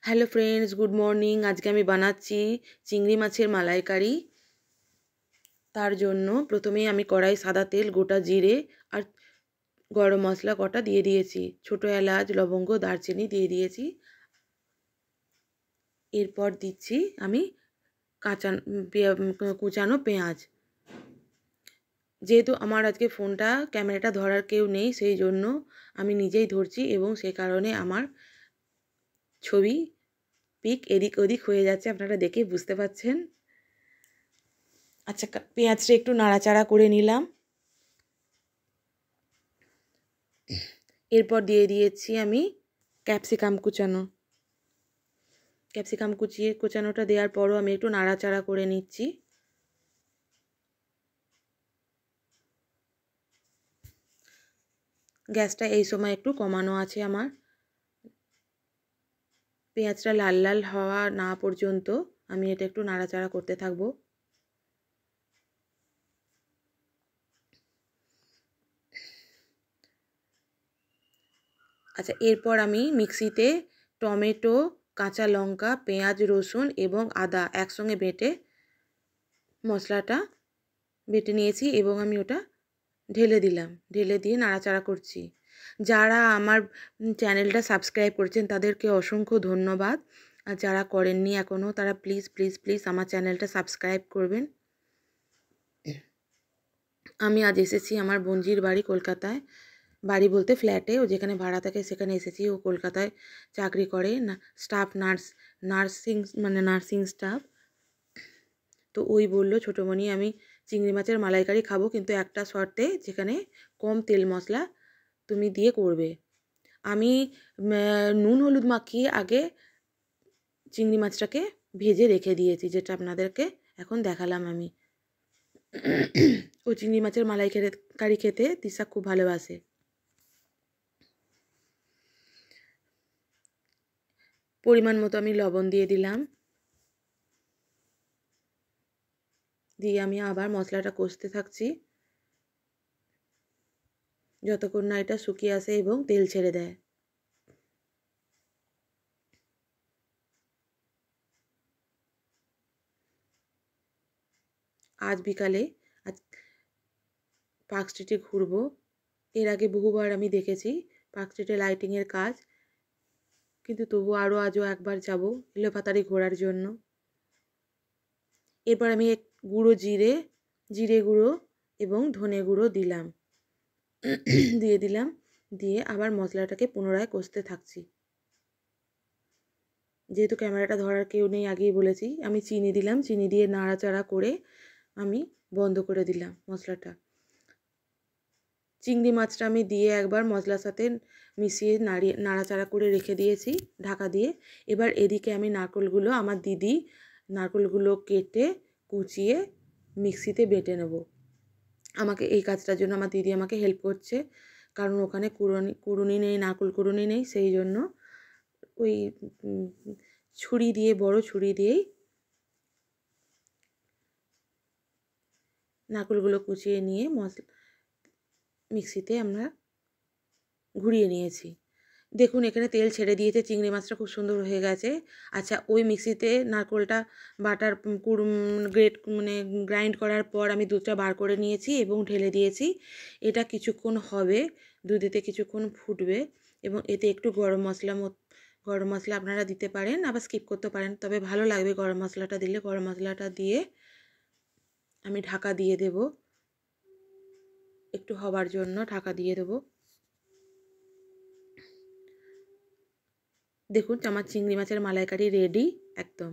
Hello friends, good morning. আজকে আমি বানাচ্ছি চিংড়ি মাছের মালাইকারি। তার জন্য প্রথমেই আমি কড়াই সাদা তেল, গোটা জিরে আর গরম মশলা কটা দিয়ে দিয়েছি। ছোটো এলাচ, লবঙ্গ, দারচিনি দিয়ে দিয়েছি। এরপর দিচ্ছি আমি কুচানো পেঁয়াজ। যেহেতু আমার আজকে ফোনটা ক্যামেরাটা ধরার কেউ নেই, সেই জন্য আমি নিজেই ধরছি এবং সে কারণে আমার ছবি পিক এদিক ওদিক হয়ে যাচ্ছে, আপনারা দেখে বুঝতে পারছেন। আচ্ছা, পেঁয়াজটা একটু নাড়াচাড়া করে নিলাম। এরপর দিয়ে দিয়েছি আমি ক্যাপসিকাম কুচানোটা দেওয়ার পরও আমি একটু নাড়াচাড়া করে নিচ্ছি। গ্যাসটা এই সময় একটু কমানো আছে আমার। পেঁয়াজটা লাল লাল হওয়া না পর্যন্ত আমি এটা একটু নাড়াচাড়া করতে থাকবো। আচ্ছা, এরপর আমি মিক্সিতে টমেটো, কাঁচা লঙ্কা, পেঁয়াজ, রসুন এবং আদা একসঙ্গে মশলাটা বেটে নিয়েছি এবং আমি ওটা ঢেলে দিলাম। ঢেলে দিয়ে নাড়াচাড়া করছি। যারা আমার চ্যানেলটা সাবস্ক্রাইব করেছেন তাদেরকে অসংখ্য ধন্যবাদ। আর যারা করেননি এখনও তারা প্লিজ প্লিজ প্লিজ আমার চ্যানেলটা সাবস্ক্রাইব করবেন। আমি আজ এসেছি আমার বোনজির বাড়ি কলকাতায়। বাড়ি বলতে ফ্ল্যাটে, ও যেখানে ভাড়া থাকে সেখানে এসেছি। ও কলকাতায় চাকরি করে, নার্সিং স্টাফ। তো ওই বলল, ছোটোমণি আমি চিংড়ি মাছের মালাইকারি খাবো, কিন্তু একটা শর্তে, যেখানে কম তেল মশলা তুমি দিয়ে করবে। আমি নুন হলুদ মাখিয়ে আগে চিংড়ি মাছটাকে ভেজে রেখে দিয়েছি, যেটা আপনাদেরকে এখন দেখালাম আমি। ও চিংড়ি মাছের মালাইকারি খেতে তিশা খুব ভালোবাসে। পরিমাণ মতো আমি লবণ দিয়ে দিলাম। দিয়ে আমি আবার মশলাটা কষতে থাকছি যতক্ষণ না এটা শুকিয়ে আসে এবং তেল ছেড়ে দেয়। আজ বিকালে পার্ক স্ট্রিটে ঘুরবো। এর আগে বহুবার আমি দেখেছি পার্ক স্ট্রিটে লাইটিংয়ের কাজ, কিন্তু তবু আজও একবার যাব এলোপাতাড়ি ঘোরার জন্য। এরপর আমি গুঁড়ো জিরে গুঁড়ো এবং ধনে গুঁড়ো দিয়ে আবার মশলাটাকে পুনরায় কষতে থাকছি। যেহেতু ক্যামেরাটা ধরার কেউ নেই, আগেই বলেছি, আমি চিনি দিলাম। চিনি দিয়ে নাড়াচাড়া করে আমি বন্ধ করে দিলাম মশলাটা। চিংড়ি মাছটা আমি দিয়ে একবার মশলার সাথে মিশিয়ে নাড়াচাড়া করে রেখে দিয়েছি ঢাকা দিয়ে। এবার এদিকে আমি আমার দিদি নারকেলগুলো কেটে কুচিয়ে মিক্সিতে বেটে নেব। আমাকে এই কাজটার জন্য আমার দিদি আমাকে হেল্প করছে, কারণ ওখানে কুড়ুনি নেই, নারকেল কুড়ুনি নেই। সেই জন্য ওই বড় ছুরি দিয়েই নারকেলগুলো কুচিয়ে নিয়ে মিক্সিতে আমরা ঘুরিয়ে নিয়েছি। দেখুন, এখানে তেল ছেড়ে দিয়েছে, চিংড়ি মাছটা খুব সুন্দর হয়ে গেছে। আচ্ছা, ওই মিক্সিতে নারকেলটা গ্রাইন্ড করার পর আমি দুধটা বার করে নিয়েছি এবং ঢেলে দিয়েছি। এটা কিছুক্ষণ হবে, দুধেতে কিছুক্ষণ ফুটবে এবং এতে একটু গরম মশলা আপনারা দিতে পারেন, আবার স্কিপ করতে পারেন, তবে ভালো লাগবে গরম মশলাটা দিলে। গরম মশলাটা দিয়ে আমি ঢাকা দিয়ে দেব, একটু হবার জন্য ঢাকা দিয়ে দেবো। দেখুন, আমার চিংড়ি মাছের মালাইকারি রেডি একদম।